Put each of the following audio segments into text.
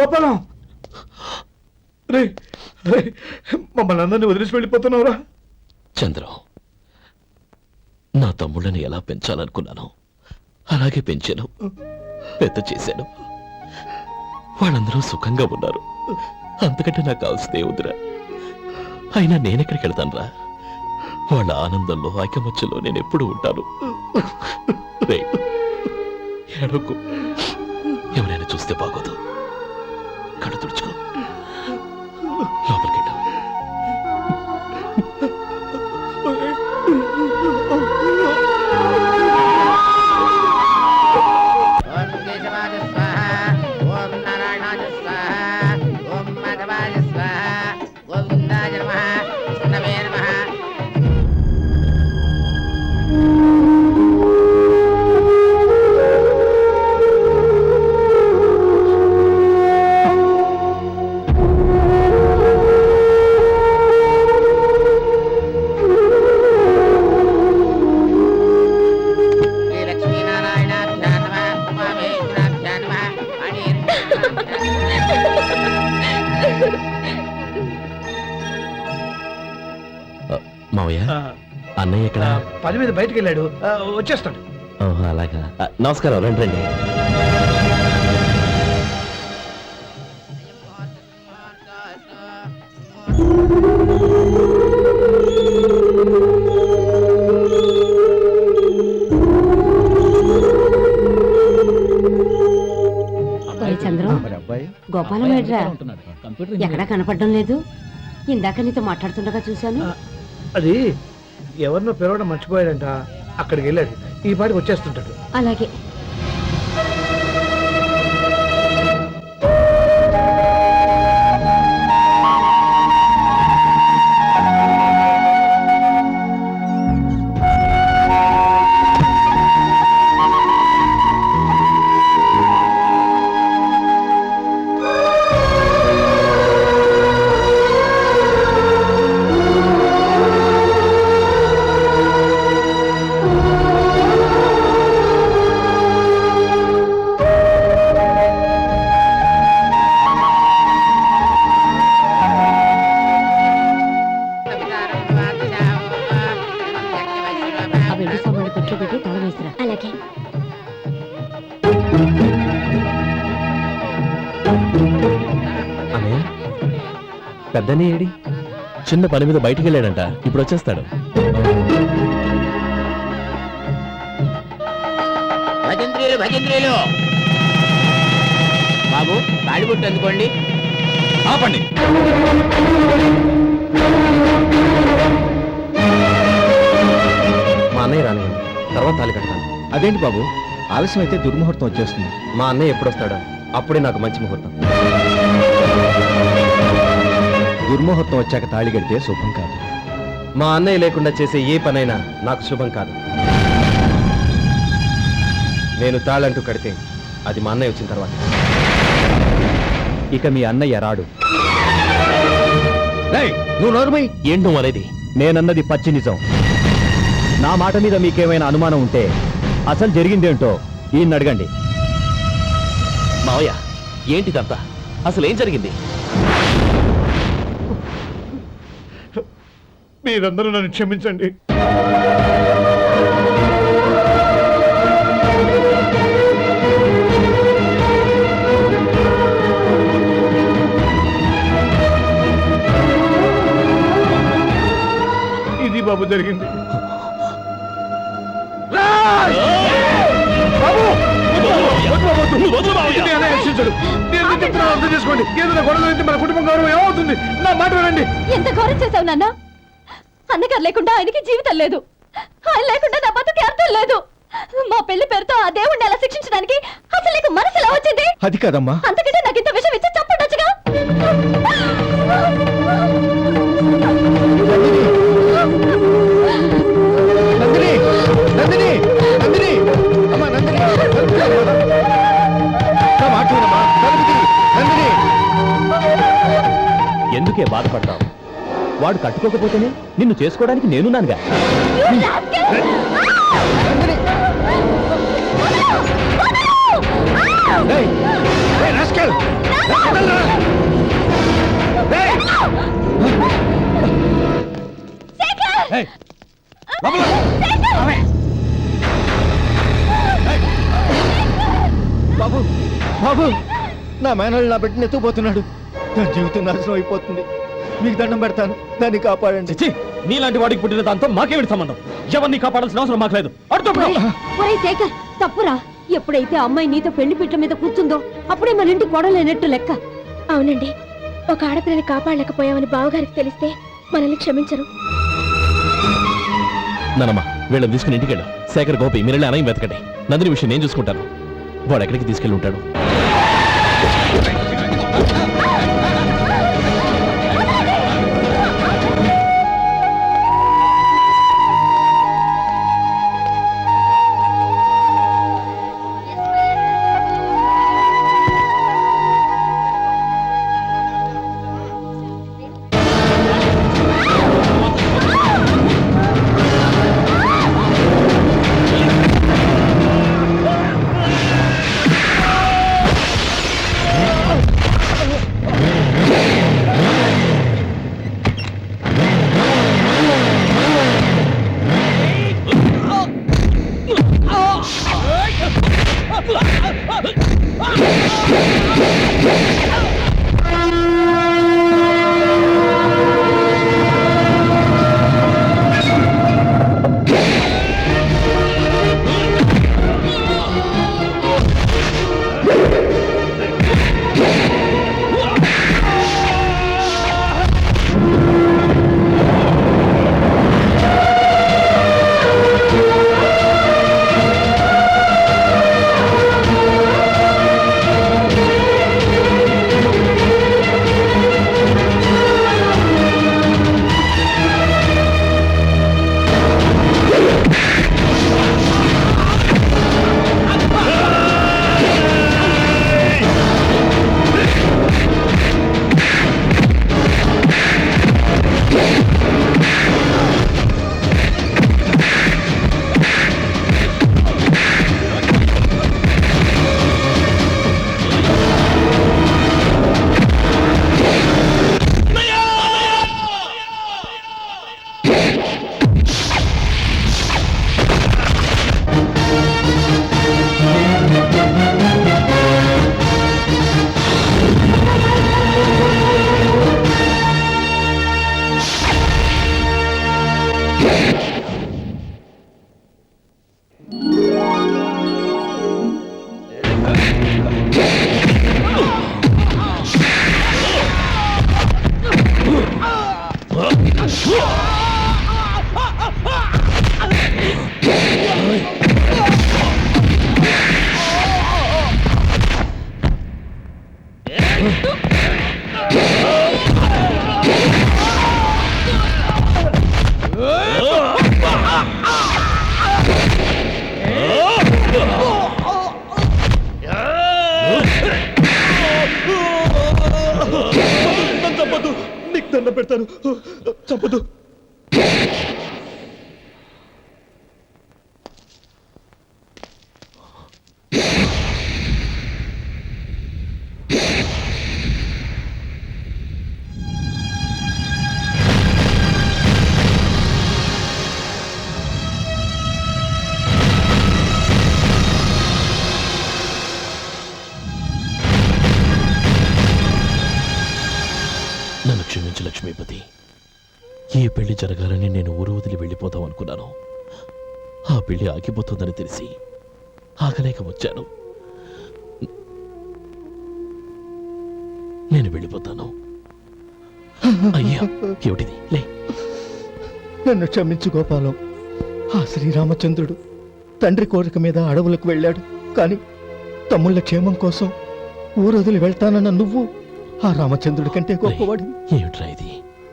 గోపాలం రే రే మమ్మల్ని అందరినీ వదిలేసి వెళ్ళిపోతున్నావురా. చంద్రం, నా తమ్ముళ్ళని ఎలా పెంచాలనుకున్నానో అలాగే పెంచాను, పెద్ద చేశాను. వాళ్ళందరూ సుఖంగా ఉన్నారు, అంతకంటే నాకు కావాల్సిందే వద్దురా. అయినా నేనెక్కడికి వెళ్తానురా? వాళ్ళ ఆనందంలో ఐకమత్యంలో నేను ఎప్పుడు ఉంటాను. ఏడవకు, ఎవరైనా చూస్తే బాగోదు. కళ్ళు తుడుచుకో, లోపలికి మావయ్య, అన్నయ్య ఇక్కడ పని మీద బయటికి వెళ్ళాడు, వచ్చేస్తాడు. అలాగా. నమస్కారం, రండి రండి. చంద్రం, గోపాలం ఏడ్రా? ఎక్కడా కనపడడం లేదు. ఇందాక నీతో మాట్లాడుతుండగా చూశాను. అది ఎవరినో పిలవడం మర్చిపోయాడంట, అక్కడికి వెళ్ళాడు. ఈ పాటికి వచ్చేస్తుంటాడు. అలాగే. అలాగే. పెద్దనే ఏడి? చిన్న పని మీద బయటికి వెళ్ళాడంట, ఇప్పుడు వచ్చేస్తాడు. భజంత్రీలు బాబు, తాడిబొట్టు అందుకోండి. ఆపండి. మా అన్నయ్య రానివ్వండి, తర్వాత తాళి కడతాను. అదేంటి బాబు, ఆలస్యం అయితే దుర్ముహూర్తం వచ్చేస్తుంది. మా అన్నయ్య ఎప్పుడు వస్తాడో అప్పుడే నాకు మంచి ముహూర్తం. దుర్ముహూర్తం వచ్చాక తాళి కడితే శుభం కాదు. మా అన్నయ్య లేకుండా చేసే ఏ పనైనా నాకు శుభం కాదు. నేను తాళంటూ కడితే అది మా అన్నయ్య వచ్చిన తర్వాత. ఇక మీ అన్నయ్య రాడు. నువ్వు నోరుమై. ఏంటి నువ్వు అనేది? నేనన్నది పచ్చి నిజం. నా మాట మీద మీకేమైనా అనుమానం ఉంటే అసలు జరిగిందేంటో ఈయన్ని అడగండి. మావయ్య, ఏంటిదంతా? అసలు ఏం జరిగింది? మీరందరూ నన్ను క్షమించండి. ఇది బాబు జరిగింది. అర్థం చేసుకోండి. ఏదైనా గొడవ అయితే మన కుటుంబం గౌరవం ఏమవుతుంది? నా మాట వినండి. ఎంత గౌరవం చేశావు నాన్న? అన్నగారు లేకుండా ఆయనకి జీవితం లేదు, ఆయన లేకుండా నా బతుకి అర్థం లేదు. మా పెళ్లి పేరుతో ఆ దేవుణ్ణి అలా శిక్షించడానికి అసలు నీకు మనసు ఎలా వచ్చింది? అది కాదమ్మా. అంతకంటే నాకు ఇంత విషయం ఇచ్చి చంపడొచ్చుగా. ఎందుకే బాధపడతావు? వాడు కట్టుకోకపోతేనే నిన్ను చేసుకోవడానికి నేనున్నానుగా. ఏయ్, ఏయ్, rascal! వదలరా! ఏయ్! ఏయ్, లోపల రా. ఆమె. ఏయ్. బాబు బాబు నా మేనల్ని నా బిడ్డని ఎత్తుకుపోతున్నాడు. నా జీవితం నాశనం అయిపోతుంది. మీకు దండం పెడతాను, దాన్ని కాపాడండి. చిచ్చి, నీలాంటి వాడికి పుట్టిన దాంతో మాకేమిటి సంబంధం? ఎవరిని కాపాడాల్సిన అవసరం మాకు లేదు. ఒరేయ్ శేఖర్, తప్పురా. ఎప్పుడైతే అమ్మాయి నీతో పెళ్లి పీటల మీద కూర్చుందో అప్పుడే మన ఇంటి గొడవలేనట్టు లెక్క. అవునండి, ఒక ఆడపిల్లని కాపాడలేకపోయామని బావగారికి తెలిస్తే మనల్ని క్షమించరు. నానమ్మ, వీళ్ళని తీసుకుని ఇంటికి వెళ్ళు. శేఖర్, గోపి, మీరు వెళ్ళి అనయం వెతకండి. నందిని విషయం నేను చూసుకుంటాను. వాడు ఎక్కడికి తీసుకెళ్ళి ఉంటాడు? చంపదు, నీకు దండం పెడతాను, చంపదు. నన్ను క్షమించు లక్ష్మీపతి. ఏ పెళ్లి జరగాలని నేను ఊరు వదిలి వెళ్ళిపోతాం అనుకున్నాను. ఆ పెళ్లి ఆగిపోతుందని తెలిసి ఆగలేక వచ్చాను. నేను వెళ్ళిపోతాను. అయ్యా, ఏమిటిది? లే. నన్ను క్షమించు గోపాలం. ఆ శ్రీరామచంద్రుడు తండ్రి కోరిక మీద అడవులకు వెళ్ళాడు. కానీ తమ్ముళ్ళ క్షేమం కోసం ఊరొదిలి వెళ్తానన్న నువ్వు ఆ రామచంద్రుడి కంటే గొప్పవాడు. ఏమిట్రా ఇది?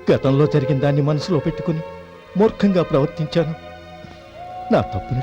గతంలో జరిగిన దాన్ని మనసులో పెట్టుకుని మూర్ఖంగా ప్రవర్తించాను. నా తప్పుని